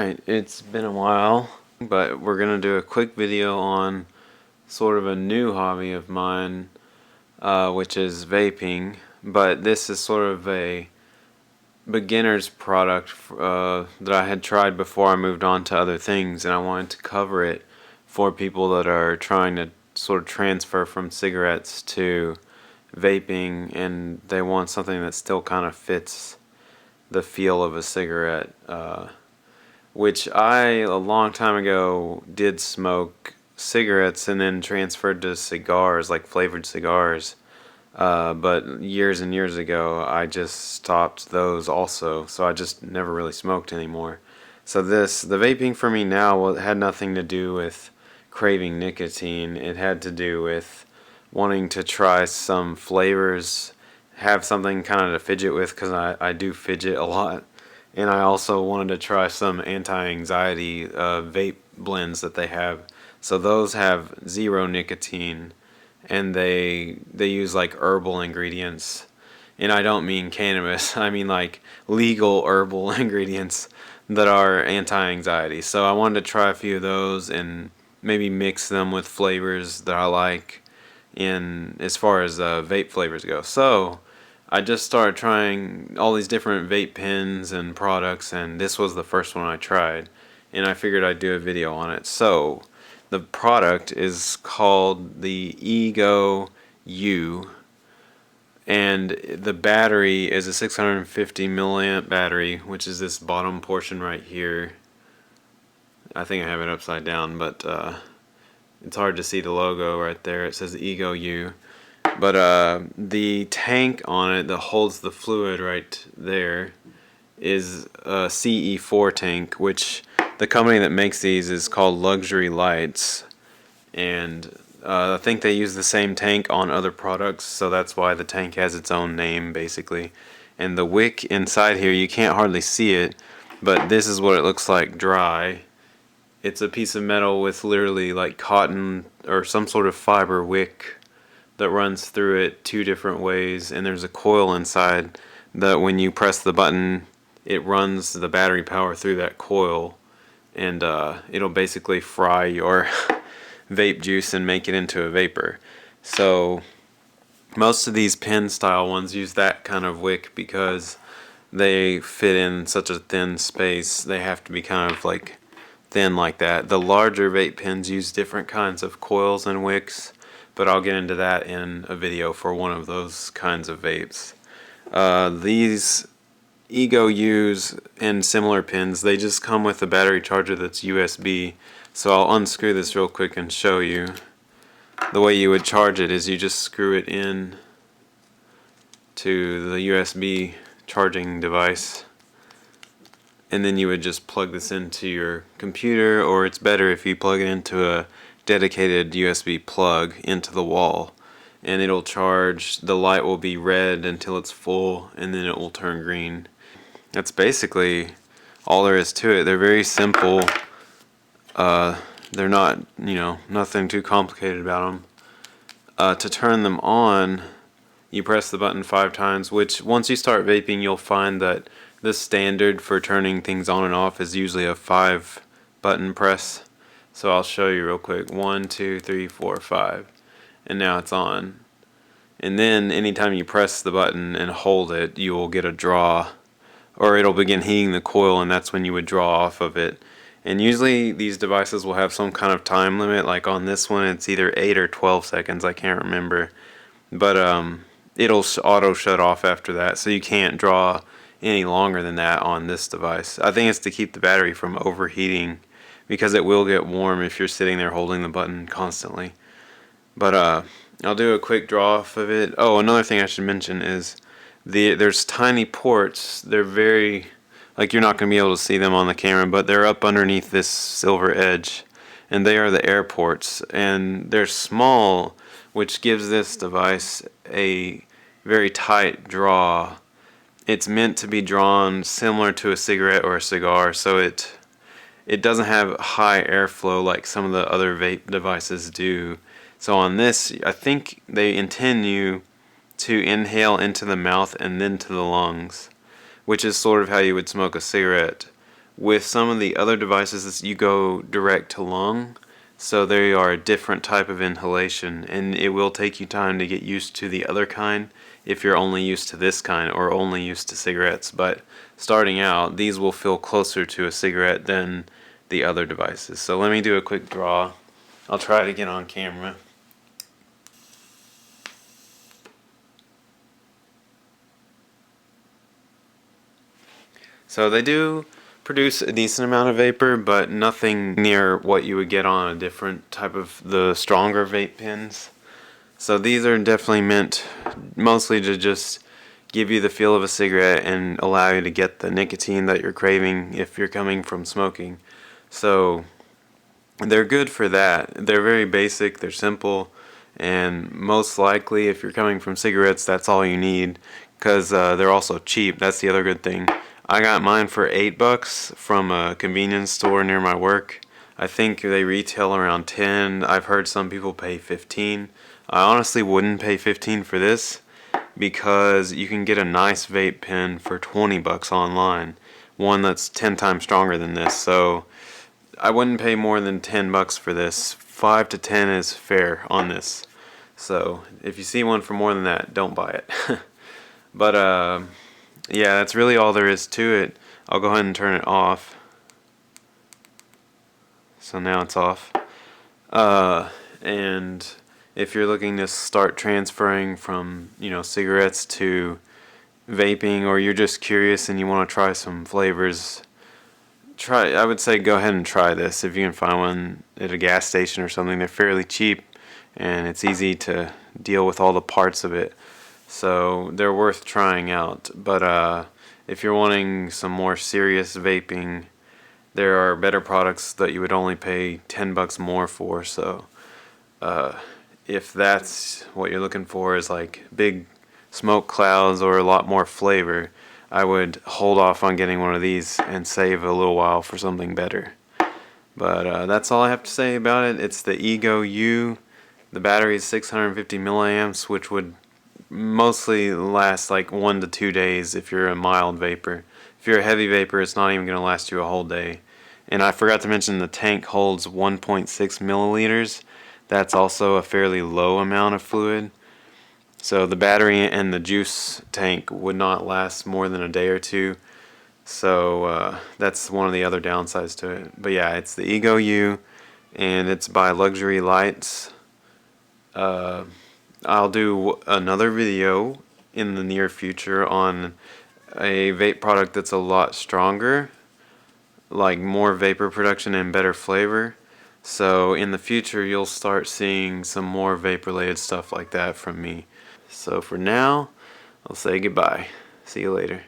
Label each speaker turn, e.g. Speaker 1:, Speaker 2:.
Speaker 1: Alright, it's been a while, but we're gonna do a quick video on sort of a new hobby of mine, which is vaping. But this is sort of a beginner's product that I had tried before I moved on to other things, and I wanted to cover it for people that are trying to sort of transfer from cigarettes to vaping, and they want something that still kind of fits the feel of a cigarette. Which I, a long time ago, did smoke cigarettes and then transferred to cigars, like flavored cigars. But years and years ago, I just stopped those also, so I just never really smoked anymore. So the vaping for me now had nothing to do with craving nicotine. It had to do with wanting to try some flavors, have something kind of to fidget with, because I do fidget a lot. And I also wanted to try some anti-anxiety vape blends that they have. So those have zero nicotine, and they use like herbal ingredients. And I don't mean cannabis, I mean like legal herbal ingredients that are anti-anxiety. So I wanted to try a few of those and maybe mix them with flavors that I like in as far as vape flavors go. So I just started trying all these different vape pens and products, and this was the first one I tried, and I figured I'd do a video on it. So the product is called the eGo U, and the battery is a 650 milliamp battery, which is this bottom portion right here. I think I have it upside down, but it's hard to see the logo right there. It says eGo U. But the tank on it that holds the fluid right there is a CE4 tank, which the company that makes these is called Luxury Lights, and I think they use the same tank on other products, so that's why the tank has its own name basically. And the wick inside here, you can't hardly see it, but this is what it looks like dry. It's a piece of metal with literally like cotton or some sort of fiber wick that runs through it two different ways, and there's a coil inside that when you press the button, it runs the battery power through that coil, and it'll basically fry your vape juice and make it into a vapor. So most of these pen style ones use that kind of wick because they fit in such a thin space. They have to be kind of like thin like that. The larger vape pens use different kinds of coils and wicks, but I'll get into that in a video for one of those kinds of vapes. These eGo U's and similar pins, they just come with a battery charger that's USB. So I'll unscrew this real quick and show you. The way you would charge it is you just screw it in to the USB charging device, and then you would just plug this into your computer, or it's better if you plug it into a dedicated USB plug into the wall, and it'll charge. The light will be red until it's full, and then it will turn green. That's basically all there is to it. They're very simple. They're not, nothing too complicated about them. To turn them on, you press the button 5 times, which once you start vaping, you'll find that the standard for turning things on and off is usually a 5 button press. So I'll show you real quick. 1, 2, 3, 4, 5. And now it's on. And then anytime you press the button and hold it, you will get a draw. Or it'll begin heating the coil, and that's when you would draw off of it. And usually these devices will have some kind of time limit. Like on this one, it's either 8 or 12 seconds. I can't remember. But it'll auto shut off after that. So you can't draw any longer than that on this device. I think it's to keep the battery from overheating, because it will get warm if you're sitting there holding the button constantly. But I'll do a quick draw off of it. Oh, another thing I should mention is there's tiny ports. They're very, like, you're not going to be able to see them on the camera, but they're up underneath this silver edge, and they are the air ports, and they're small, which gives this device a very tight draw. It's meant to be drawn similar to a cigarette or a cigar, so it doesn't have high airflow like some of the other vape devices do. So on this, I think they intend you to inhale into the mouth and then to the lungs, which is sort of how you would smoke a cigarette. With some of the other devices, you go direct to lung, so they are a different type of inhalation, and it will take you time to get used to the other kind if you're only used to this kind or only used to cigarettes. But starting out, these will feel closer to a cigarette than the other devices. So let me do a quick draw. I'll try it again on camera. So they do produce a decent amount of vapor, but nothing near what you would get on a different type of the stronger vape pens. So these are definitely meant mostly to just give you the feel of a cigarette and allow you to get the nicotine that you're craving if you're coming from smoking. So they're good for that. They're very basic, they're simple, and most likely if you're coming from cigarettes, that's all you need, because they're also cheap. That's the other good thing. I got mine for $8 from a convenience store near my work. I think they retail around 10. I've heard some people pay 15. I honestly wouldn't pay 15 for this, because you can get a nice vape pen for $20 online, one that's 10 times stronger than this. So I wouldn't pay more than $10 for this. 5 to 10 is fair on this. So if you see one for more than that, don't buy it. But yeah, that's really all there is to it. I'll go ahead and turn it off. So now it's off. And if you're looking to start transferring from, cigarettes to vaping, or you're just curious and you want to try some flavors, I would say go ahead and try this if you can find one at a gas station or something. They're fairly cheap and it's easy to deal with all the parts of it. So they're worth trying out. But if you're wanting some more serious vaping, there are better products that you would only pay $10 more for. So if that's what you're looking for, is like big smoke clouds or a lot more flavor, I would hold off on getting one of these and save a little while for something better. But that's all I have to say about it. It's the eGo U. The battery is 650 milliamps, which would mostly last like 1 to 2 days if you're a mild vapor. If you're a heavy vapor, it's not even going to last you a whole day. And I forgot to mention the tank holds 1.6 milliliters. That's also a fairly low amount of fluid. So the battery and the juice tank would not last more than a day or two. So that's one of the other downsides to it. But yeah, it's the eGo U, and it's by Luxury Lights. I'll do another video in the near future on a vape product that's a lot stronger, like more vapor production and better flavor. So in the future you'll start seeing some more vape related stuff like that from me. So for now, I'll say goodbye. See you later.